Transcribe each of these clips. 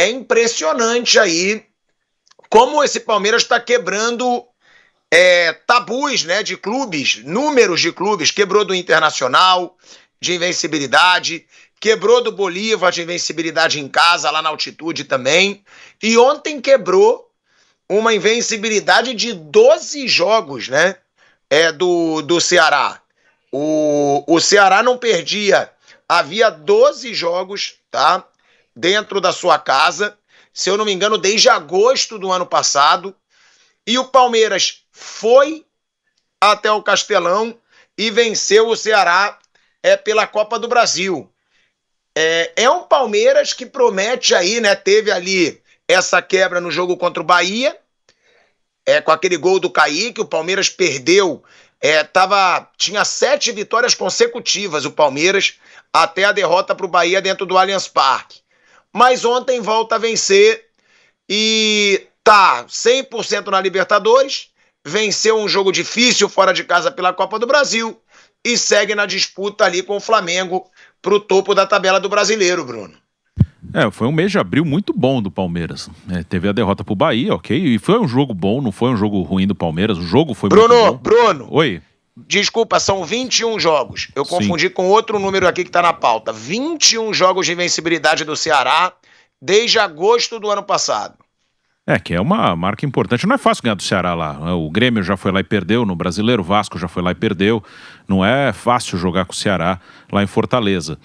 é impressionante aí como esse Palmeiras está quebrando tabus, né, de clubes, números de clubes. Quebrou do Internacional de invencibilidade, quebrou do Bolívar de invencibilidade em casa, lá na altitude também, e ontem quebrou uma invencibilidade de 12 jogos, né, do Ceará. O Ceará não perdia, havia 12 jogos, tá, dentro da sua casa, se eu não me engano, desde agosto do ano passado, e o Palmeiras foi até o Castelão e venceu o Ceará pela Copa do Brasil. É um Palmeiras que promete aí, né? Teve ali essa quebra no jogo contra o Bahia, com aquele gol do Kaique, o Palmeiras perdeu, tinha 7 vitórias consecutivas o Palmeiras, até a derrota para o Bahia dentro do Allianz Parque. Mas ontem volta a vencer e tá 100% na Libertadores, venceu um jogo difícil fora de casa pela Copa do Brasil e segue na disputa ali com o Flamengo pro topo da tabela do Brasileiro, Bruno. Foi um mês de abril muito bom do Palmeiras. Teve a derrota pro Bahia, ok, e foi um jogo bom, não foi um jogo ruim do Palmeiras, o jogo foi muito bom. Bruno! Oi? Desculpa, são 21 jogos. Eu confundi com outro número aqui que tá na pauta. 21 jogos de invencibilidade do Ceará desde agosto do ano passado. Que é uma marca importante. Não é fácil ganhar do Ceará lá. O Grêmio já foi lá e perdeu no Brasileiro, o Vasco já foi lá e perdeu. Não é fácil jogar com o Ceará lá em Fortaleza.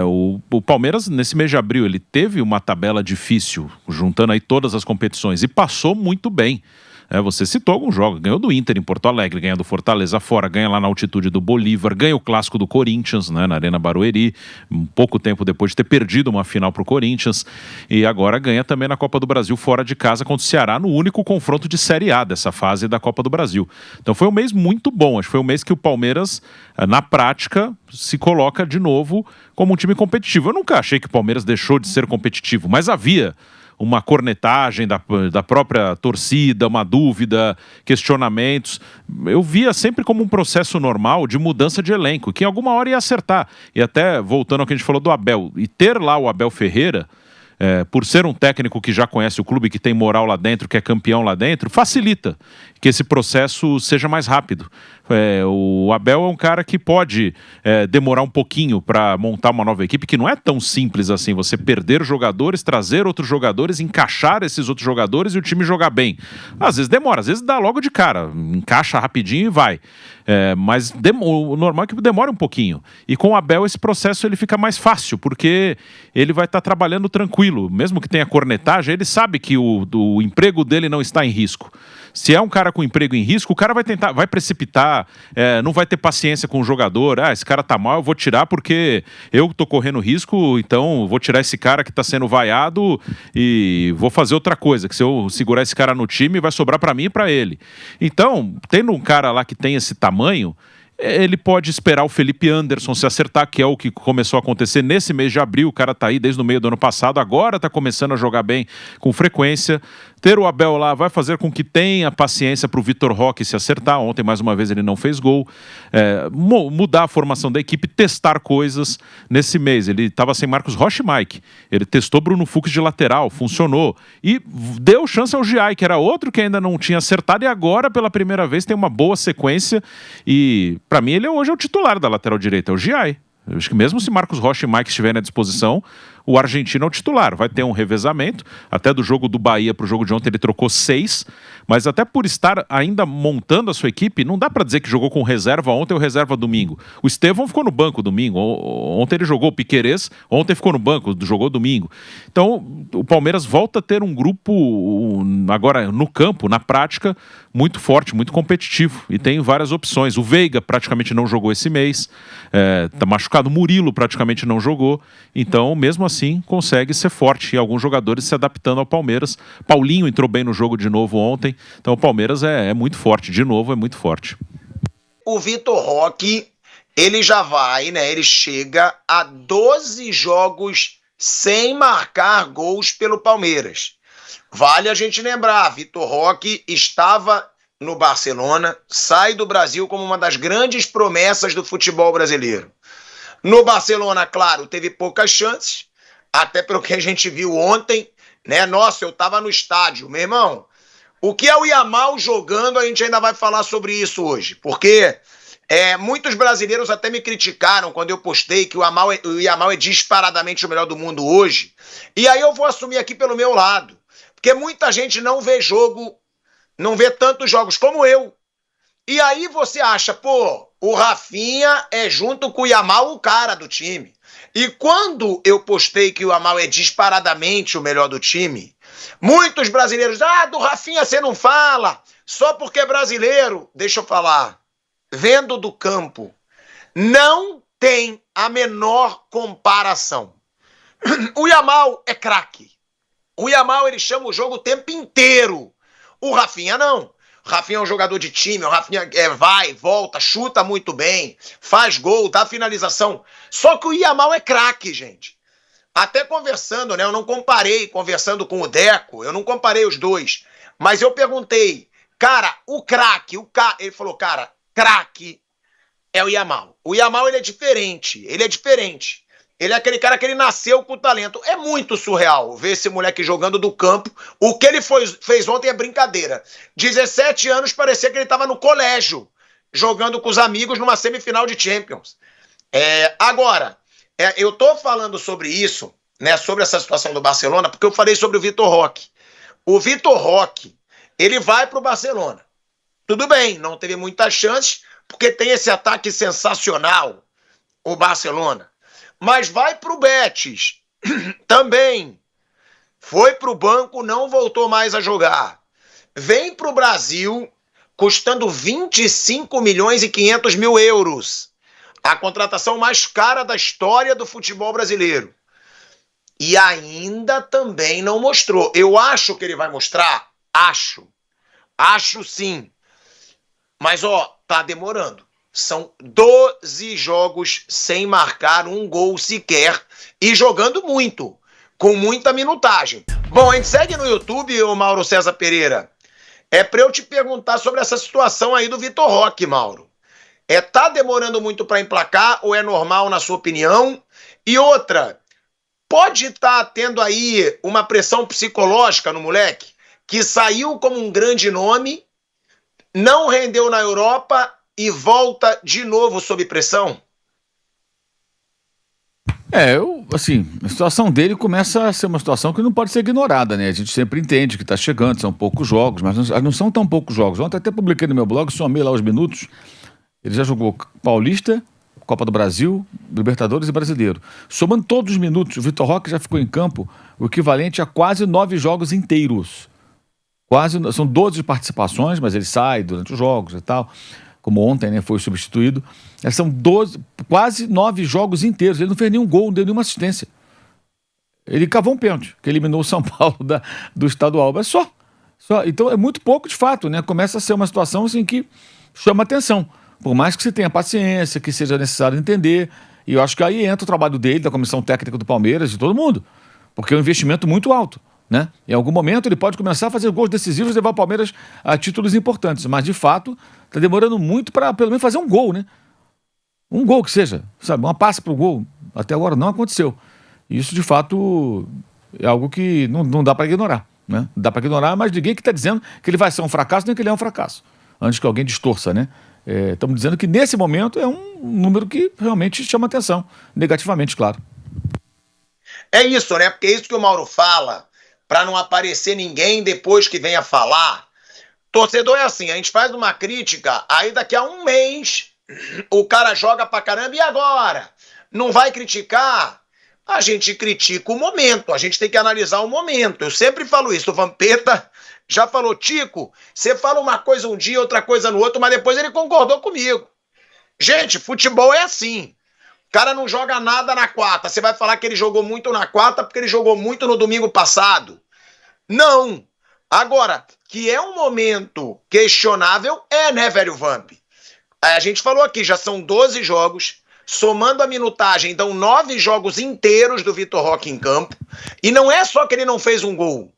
O Palmeiras, nesse mês de abril, ele teve uma tabela difícil, juntando aí todas as competições, e passou muito bem. Você citou alguns jogos, ganhou do Inter em Porto Alegre, ganha do Fortaleza fora, ganha lá na altitude do Bolívar, ganha o clássico do Corinthians, né, na Arena Barueri, um pouco tempo depois de ter perdido uma final pro Corinthians, e agora ganha também na Copa do Brasil fora de casa contra o Ceará, no único confronto de Série A dessa fase da Copa do Brasil. Então foi um mês muito bom, acho que foi um mês que o Palmeiras, na prática, se coloca de novo como um time competitivo. Eu nunca achei que o Palmeiras deixou de ser competitivo, mas havia uma cornetagem da própria torcida, uma dúvida, questionamentos. Eu via sempre como um processo normal de mudança de elenco, que em alguma hora ia acertar. E até, voltando ao que a gente falou do Abel, e ter lá o Abel Ferreira, por ser um técnico que já conhece o clube, que tem moral lá dentro, que é campeão lá dentro, facilita que esse processo seja mais rápido. O Abel é um cara que pode demorar um pouquinho para montar uma nova equipe, que não é tão simples assim, você perder jogadores, trazer outros jogadores, encaixar esses outros jogadores e o time jogar bem. Às vezes demora, às vezes dá logo de cara, encaixa rapidinho e vai. Mas o normal é que demore um pouquinho. E com o Abel esse processo ele fica mais fácil, porque ele vai estar trabalhando tranquilo. Mesmo que tenha cornetagem, ele sabe que o emprego dele não está em risco. Se é um cara com emprego em risco, o cara vai precipitar, não vai ter paciência com o jogador. Esse cara tá mal, eu vou tirar porque eu tô correndo risco, então vou tirar esse cara que tá sendo vaiado e vou fazer outra coisa, que se eu segurar esse cara no time, vai sobrar para mim e para ele. Então, tendo um cara lá que tem esse tamanho, ele pode esperar o Felipe Anderson se acertar, que é o que começou a acontecer nesse mês de abril. O cara tá aí desde o meio do ano passado, agora tá começando a jogar bem com frequência. Ter o Abel lá vai fazer com que tenha paciência para o Vitor Roque se acertar. Ontem, mais uma vez, ele não fez gol. Mudar a formação da equipe, testar coisas. Nesse mês, ele estava sem Marcos Rocha e Mike. Ele testou Bruno Fux de lateral, funcionou. E deu chance ao Giai, que era outro que ainda não tinha acertado, e agora, pela primeira vez, tem uma boa sequência. E, para mim, ele hoje é o titular da lateral direita, é o Giai. Eu acho que mesmo se Marcos Rocha e Mike estiverem à disposição, o argentino é o titular. Vai ter um revezamento, até do jogo do Bahia para o jogo de ontem ele trocou 6, mas até por estar ainda montando a sua equipe, não dá para dizer que jogou com reserva ontem ou reserva domingo. O Estevão ficou no banco domingo, ontem ele jogou, o Piquerez ontem ficou no banco, jogou domingo. Então o Palmeiras volta a ter um grupo agora no campo, na prática, muito forte, muito competitivo, e tem várias opções. O Veiga praticamente não jogou esse mês, tá machucado, o Murilo praticamente não jogou, então mesmo assim consegue ser forte, e alguns jogadores se adaptando ao Palmeiras. Paulinho entrou bem no jogo de novo ontem, então o Palmeiras é muito forte, de novo é muito forte. O Vitor Roque, ele já vai, né, ele chega a 12 jogos sem marcar gols pelo Palmeiras. Vale a gente lembrar, Vitor Roque estava no Barcelona, sai do Brasil como uma das grandes promessas do futebol brasileiro. No Barcelona, claro, teve poucas chances, até pelo que a gente viu ontem, né? Nossa, eu tava no estádio. Meu irmão, o que é o Yamal jogando, a gente ainda vai falar sobre isso hoje, porque muitos brasileiros até me criticaram quando eu postei que o Yamal é disparadamente o melhor do mundo hoje, e aí eu vou assumir aqui pelo meu lado, porque muita gente não vê jogo, não vê tantos jogos como eu, e aí você acha, pô, o Rafinha é junto com o Yamal o cara do time, e quando eu postei que o Yamal é disparadamente o melhor do time, muitos brasileiros, do Rafinha você não fala, só porque é brasileiro. Deixa eu falar, vendo do campo, não tem a menor comparação. O Yamal é craque. O Yamal, ele chama o jogo o tempo inteiro. O Rafinha não. O Rafinha é um jogador de time, o Rafinha vai, volta, chuta muito bem, faz gol, dá finalização. Só que o Yamal é craque, gente. Até conversando, né? Eu não comparei, conversando com o Deco, eu não comparei os dois. Mas eu perguntei, cara, o craque, ele falou, cara, craque é o Yamal. O Yamal, ele é diferente, ele é diferente. Ele é aquele cara que ele nasceu com talento. É muito surreal ver esse moleque jogando do campo. O que ele fez ontem é brincadeira. 17 anos, parecia que ele estava no colégio, jogando com os amigos numa semifinal de Champions. Agora, eu tô falando sobre isso, né, sobre essa situação do Barcelona, porque eu falei sobre o Vitor Roque. O Vitor Roque, ele vai pro Barcelona. Tudo bem, não teve muitas chances, porque tem esse ataque sensacional, o Barcelona. Mas vai pro Betis, também. Foi pro banco, não voltou mais a jogar. Vem pro Brasil, custando 25 milhões e 500 mil euros. A contratação mais cara da história do futebol brasileiro. E ainda também não mostrou. Eu acho que ele vai mostrar. Acho sim. Mas, tá demorando. São 12 jogos sem marcar um gol sequer e jogando muito, com muita minutagem. Bom, a gente segue no YouTube, o Mauro César Pereira. É pra eu te perguntar sobre essa situação aí do Vitor Roque, Mauro. Tá demorando muito para emplacar ou é normal na sua opinião? E outra, pode estar tendo aí uma pressão psicológica no moleque que saiu como um grande nome, não rendeu na Europa e volta de novo sob pressão? A situação dele começa a ser uma situação que não pode ser ignorada, né? A gente sempre entende que está chegando, são poucos jogos, mas não são tão poucos jogos. Ontem até publiquei no meu blog, somei lá os minutos. Ele já jogou Paulista, Copa do Brasil, Libertadores e Brasileiro. Somando todos os minutos, o Vitor Roque já ficou em campo o equivalente a quase 9 jogos inteiros. São 12 participações, mas ele sai durante os jogos e tal. Como ontem, né, foi substituído. São quase 9 jogos inteiros. Ele não fez nenhum gol, não deu nenhuma assistência. Ele cavou um pênalti, que eliminou o São Paulo do estadual. Mas só. Então é muito pouco de fato, né? Começa a ser uma situação assim, que chama atenção. Por mais que você tenha paciência, que seja necessário entender. E eu acho que aí entra o trabalho dele, da comissão técnica do Palmeiras, de todo mundo. Porque é um investimento muito alto, né? Em algum momento ele pode começar a fazer gols decisivos e levar o Palmeiras a títulos importantes. Mas, de fato, está demorando muito para, pelo menos, fazer um gol, né? Um gol que seja, sabe? Uma passe para o gol. Até agora não aconteceu. Isso, de fato, é algo que não dá para ignorar, né? Não dá para ignorar, mas ninguém que está dizendo que ele vai ser um fracasso, nem que ele é um fracasso. Antes que alguém distorça, né? Estamos dizendo que nesse momento é um número que realmente chama atenção, negativamente, claro. É isso, né? Porque é isso que o Mauro fala, para não aparecer ninguém depois que venha falar. Torcedor é assim, a gente faz uma crítica, aí daqui a um mês o cara joga pra caramba, e agora? Não vai criticar? A gente critica o momento, a gente tem que analisar o momento. Eu sempre falo isso, o Vampeta já falou, Tico, você fala uma coisa um dia, outra coisa no outro, mas depois ele concordou comigo. Gente, futebol é assim. O cara não joga nada na quarta. Você vai falar que ele jogou muito na quarta porque ele jogou muito no domingo passado? Não. Agora, que é um momento questionável, né, velho Vamp? A gente falou aqui, já são 12 jogos, somando a minutagem, dão 9 jogos inteiros do Vitor Roque em campo. E não é só que ele não fez um gol.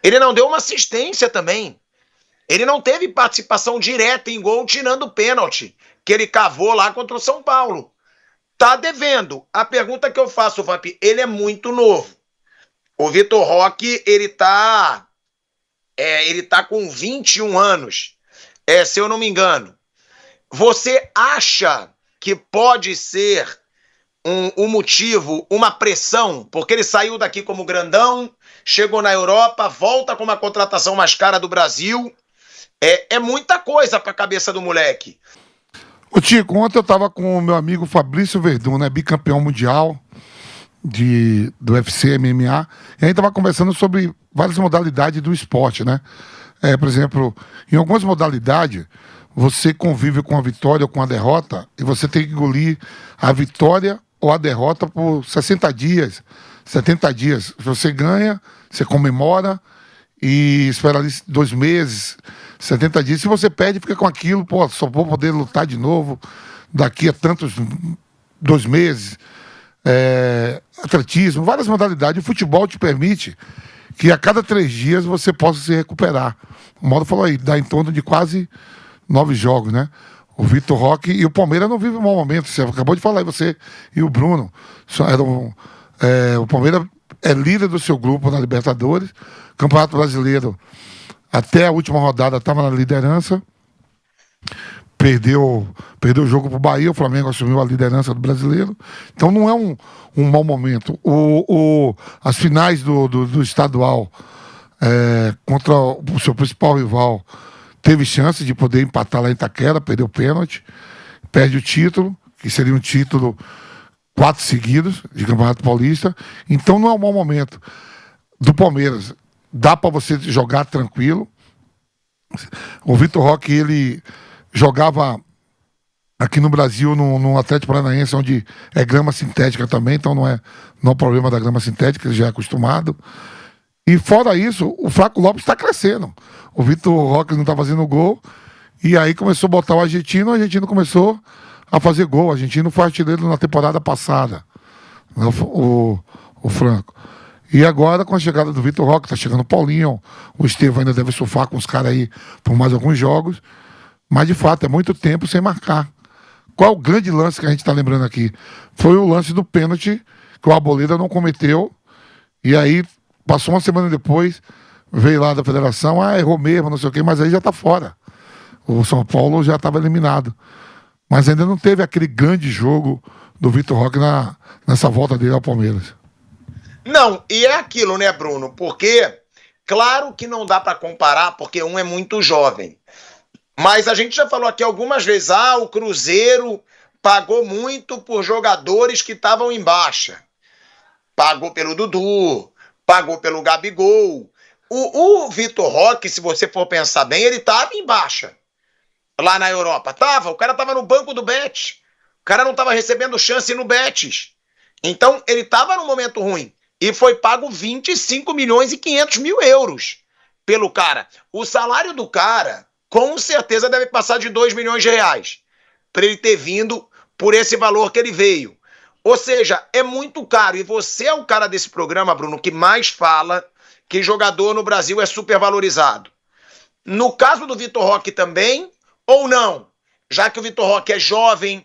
Ele não deu uma assistência também. Ele não teve participação direta em gol, tirando o pênalti que ele cavou lá contra o São Paulo. Tá devendo. A pergunta que eu faço, Vamp, ele é muito novo. O Vitor Roque, ele tá com 21 anos, se eu não me engano. Você acha que pode ser um motivo, uma pressão, porque ele saiu daqui como grandão, chegou na Europa, volta com uma contratação mais cara do Brasil? É muita coisa para a cabeça do moleque. Ô Tico, ontem eu tava com o meu amigo Fabrício Verdun, né, bicampeão mundial do UFC, MMA, e a gente tava conversando sobre várias modalidades do esporte, né? Por exemplo, em algumas modalidades, você convive com a vitória ou com a derrota, e você tem que engolir a vitória ou a derrota por 60 dias, 70 dias. Se você ganha, você comemora e espera ali 2 meses, 70 dias. Se você perde, fica com aquilo, só vou poder lutar de novo daqui a tantos 2 meses. Atletismo, várias modalidades. O futebol te permite que a cada 3 dias você possa se recuperar. O Mauro falou aí, dá em torno de quase 9 jogos, né? O Vitor Roque e o Palmeiras não vivem um mau momento. Você acabou de falar aí, você e o Bruno. O Palmeiras é líder do seu grupo na Libertadores. Campeonato Brasileiro, até a última rodada, estava na liderança. Perdeu o jogo para o Bahia, o Flamengo assumiu a liderança do Brasileiro. Então não é um mau momento. As finais do estadual contra o seu principal rival, teve chance de poder empatar lá em Itaquera, perdeu o pênalti, perde o título, que seria um título 4 seguidos de Campeonato Paulista. Então não é um mau momento do Palmeiras. Dá para você jogar tranquilo. O Vitor Roque, ele jogava aqui no Brasil, no Atlético Paranaense, onde é grama sintética também, então não é problema da grama sintética, ele já é acostumado. E fora isso, o Flaco Lopes está crescendo. O Vitor Roque não está fazendo gol, e aí começou a botar o argentino começou a fazer gol. O argentino foi artilheiro na temporada passada, o Franco. E agora, com a chegada do Vitor Roque, tá chegando o Paulinho, o Estevão ainda deve surfar com os caras aí por mais alguns jogos, mas de fato é muito tempo sem marcar. Qual o grande lance que a gente está lembrando aqui? Foi o lance do pênalti que o Arboleda não cometeu, e aí passou uma semana depois, veio lá da federação, errou mesmo, não sei o quê, mas aí já tá fora. O São Paulo já estava eliminado. Mas ainda não teve aquele grande jogo do Vitor Roque nessa volta dele ao Palmeiras. Não, e é aquilo, né, Bruno? Porque, claro que não dá para comparar, porque um é muito jovem. Mas a gente já falou aqui algumas vezes, o Cruzeiro pagou muito por jogadores que estavam em baixa. Pagou pelo Dudu, pagou pelo Gabigol. O Vitor Roque, se você for pensar bem, ele estava em baixa. Lá na Europa. O cara estava no banco do Betis. O cara não estava recebendo chance no Betis. Então, ele estava num momento ruim. E foi pago 25 milhões e 500 mil euros pelo cara. O salário do cara, com certeza, deve passar de 2 milhões de reais. Para ele ter vindo por esse valor que ele veio. Ou seja, é muito caro. E você é o cara desse programa, Bruno, que mais fala que jogador no Brasil é supervalorizado. No caso do Vitor Roque também, ou não? Já que o Vitor Roque é jovem,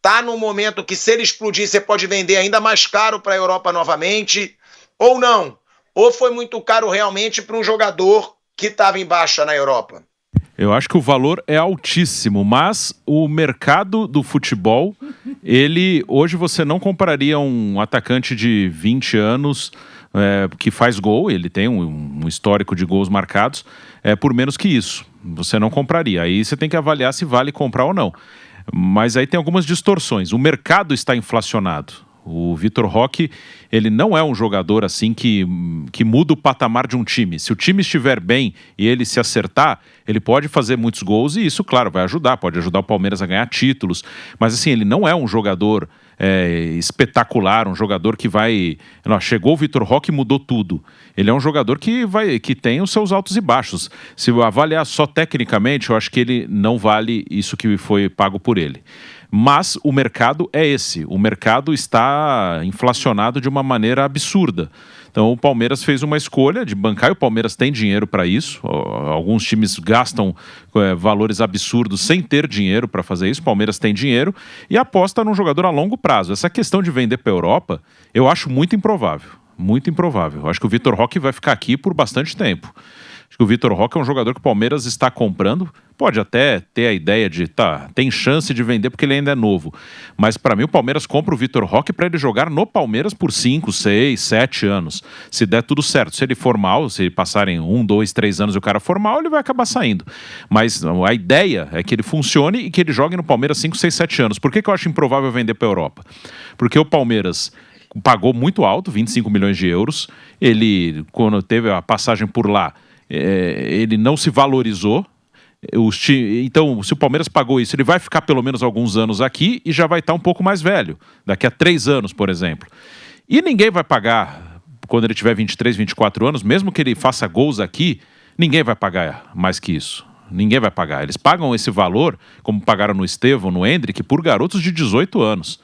tá num momento que, se ele explodir, você pode vender ainda mais caro para a Europa novamente, ou não? Ou foi muito caro realmente para um jogador que estava em baixa na Europa? Eu acho que o valor é altíssimo, mas o mercado do futebol, hoje você não compraria um atacante de 20 anos que faz gol, ele tem um histórico de gols marcados, por menos que isso. Você não compraria. Aí você tem que avaliar se vale comprar ou não. Mas aí tem algumas distorções. O mercado está inflacionado. O Vitor Roque, ele não é um jogador assim que muda o patamar de um time. Se o time estiver bem e ele se acertar, ele pode fazer muitos gols e isso, claro, vai ajudar. Pode ajudar o Palmeiras a ganhar títulos. Mas assim, ele não é um jogador espetacular, um jogador que vai... chegou o Vitor Roque e mudou tudo. Ele é um jogador que tem os seus altos e baixos. Se eu avaliar só tecnicamente, eu acho que ele não vale isso que foi pago por ele. Mas o mercado é esse. O mercado está inflacionado de uma maneira absurda. Então o Palmeiras fez uma escolha de bancar, e o Palmeiras tem dinheiro para isso. Alguns times gastam valores absurdos sem ter dinheiro para fazer isso. O Palmeiras tem dinheiro e aposta num jogador a longo prazo. Essa questão de vender para a Europa, eu acho muito improvável. Muito improvável. Acho que o Vitor Roque vai ficar aqui por bastante tempo. Acho que o Vitor Roque é um jogador que o Palmeiras está comprando. Pode até ter a ideia de, tem chance de vender porque ele ainda é novo. Mas para mim o Palmeiras compra o Vitor Roque para ele jogar no Palmeiras por 5, 6, 7 anos. Se der tudo certo. Se ele for mal, se passarem 1, 2, 3 anos e o cara for mal, ele vai acabar saindo. Mas a ideia é que ele funcione e que ele jogue no Palmeiras 5, 6, 7 anos. Por que eu acho improvável vender para a Europa? Porque o Palmeiras pagou muito alto, 25 milhões de euros. Ele, quando teve a passagem por lá, ele não se valorizou. Então, se o Palmeiras pagou isso, ele vai ficar pelo menos alguns anos aqui e já vai estar um pouco mais velho, daqui a 3 anos, por exemplo. E ninguém vai pagar, quando ele tiver 23, 24 anos, mesmo que ele faça gols aqui, ninguém vai pagar mais que isso. Ninguém vai pagar. Eles pagam esse valor, como pagaram no Estevão, no Endrick, por garotos de 18 anos.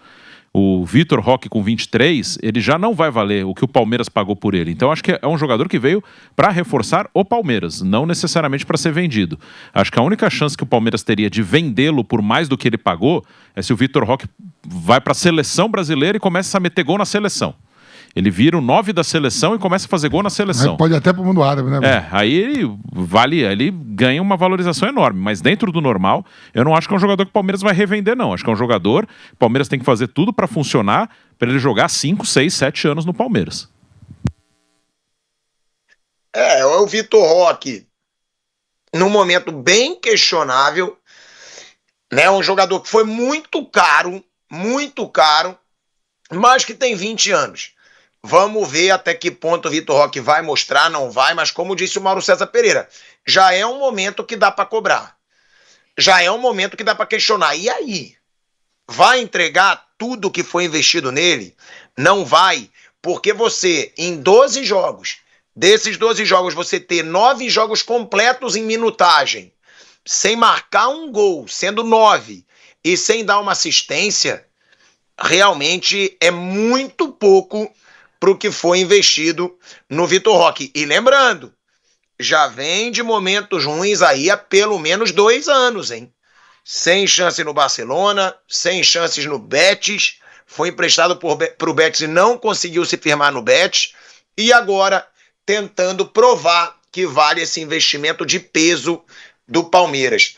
O Vitor Roque com 23, ele já não vai valer o que o Palmeiras pagou por ele. Então acho que é um jogador que veio para reforçar o Palmeiras, não necessariamente para ser vendido. Acho que a única chance que o Palmeiras teria de vendê-lo por mais do que ele pagou é se o Vitor Roque vai para a seleção brasileira e começa a meter gol na seleção. Ele vira o 9 da seleção e começa a fazer gol na seleção. Aí pode até pro mundo árabe, né? Aí ele ganha uma valorização enorme. Mas dentro do normal, eu não acho que é um jogador que o Palmeiras vai revender, não. Acho que é um jogador que o Palmeiras tem que fazer tudo para funcionar, para ele jogar 5, 6, 7 anos no Palmeiras. O Vitor Roque, num momento bem questionável, né? Um jogador que foi muito caro, mas que tem 20 anos. Vamos ver até que ponto o Vitor Roque vai mostrar, não vai, mas como disse o Mauro César Pereira, já é um momento que dá para cobrar. Já é um momento que dá para questionar. E aí? Vai entregar tudo que foi investido nele? Não vai, porque você, em 12 jogos, desses 12 jogos, você ter 9 jogos completos em minutagem, sem marcar um gol, sendo 9, e sem dar uma assistência, realmente é muito pouco para o que foi investido no Vitor Roque. E lembrando, já vem de momentos ruins aí há pelo menos 2 anos, hein? Sem chance no Barcelona, sem chances no Betis, foi emprestado para o Betis e não conseguiu se firmar no Betis, e agora tentando provar que vale esse investimento de peso do Palmeiras.